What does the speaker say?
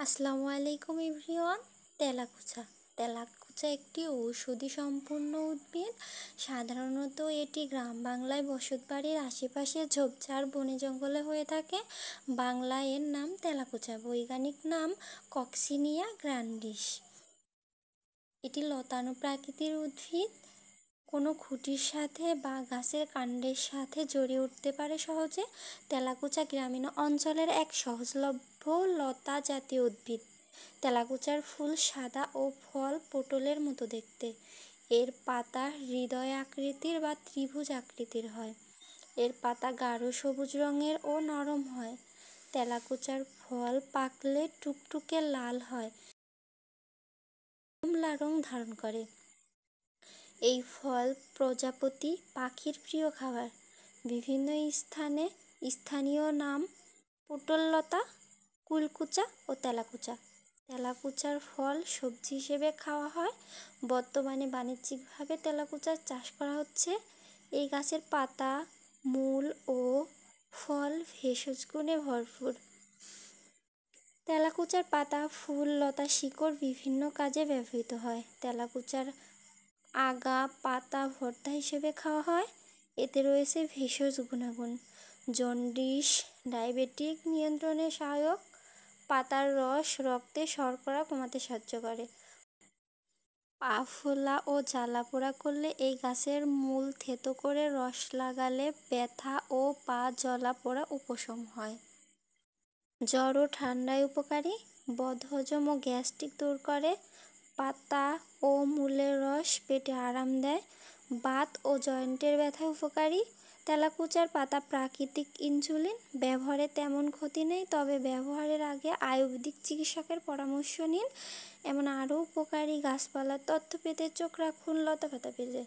আসসালামু আলাইকুম এভরিওয়ান। তেলাকুচা তেলাকুচা একটি ঔষধি সম্পূর্ণ উদ্ভিদ। সাধারণত এটি গ্রাম বাংলায় বসতবাড়ির আশেপাশে ঝোপঝাড় বনে জঙ্গলে হয়ে থাকে। বাংলায় এর নাম তেলাকুচা, বৈজ্ঞানিক নাম কক্সিনিয়া গ্র্যান্ডিস। এটি লতানো প্রাকৃতিক উদ্ভিদ, কোনো খুঁটির সাথে বা গাছের কাণ্ডের সাথে জড়িয়ে উঠতে পারে সহজে। তেলাকুচা গ্রামীণ অঞ্চলের এক সহজলভ্য লতা জাতীয় উদ্ভিদ। তেলাকুচার ফুল সাদা ও ফল পটলের মতো দেখতে। এর পাতা হৃদয় আকৃতির বা ত্রিভুজ আকৃতির হয়। এর পাতা গাঢ় সবুজ রঙের ও নরম হয়। তেলাকুচার ফল পাকলে টুকটুকে লাল হয়, কমলা রং ধারণ করে। এই ফল প্রজাপতি পাখির প্রিয় খাবার। বিভিন্ন স্থানীয় নাম পটল লতা, কুলকুচা ও তেলাকুচা। তেলাকুচার ফল সবজি হিসেবে খাওয়া হয়। বর্তমানে বাণিজ্যিকভাবে তেলাকুচার চাষ করা হচ্ছে। এই গাছের পাতা, মূল ও ফল ভেষজ গুণে ভরপুর। তেলাকুচার পাতা, ফুল, লতা, শিকড় বিভিন্ন কাজে ব্যবহৃত হয়। তেলাকুচার আগা, পাতা ভর্তা হিসেবে খাওয়া হয়। এতে রয়েছে ভেষজ গুণাগুণ। জন্ডিস, ডায়াবেটিক নিয়ন্ত্রণে সহায়ক। পাতার রস রক্তে শর্করা কমাতে সাহায্য করে। পা ফোলা ও জ্বালা পোড়া করলে এই গাছের মূল থেঁতো করে রস লাগালে ব্যথা ও পা জ্বালা পোড়া উপশম হয়। জ্বর ও ঠান্ডায় উপকারী। বদহজম ও গ্যাস্ট্রিক দূর করে। পাতা ও মূলের রস পেটে আরাম দেয়। বাত ও জয়েন্টের ব্যথায় উপকারী। তেলাকুচার পাতা প্রাকৃতিক ইনসুলিন। ব্যবহারে তেমন ক্ষতি নেই, তবে ব্যবহারের আগে আয়ুর্বেদিক চিকিৎসকের পরামর্শ নিন। এমন আরও উপকারী গাছপালার তথ্য পেতে চোখ রাখুন লতাপাতা পেজে।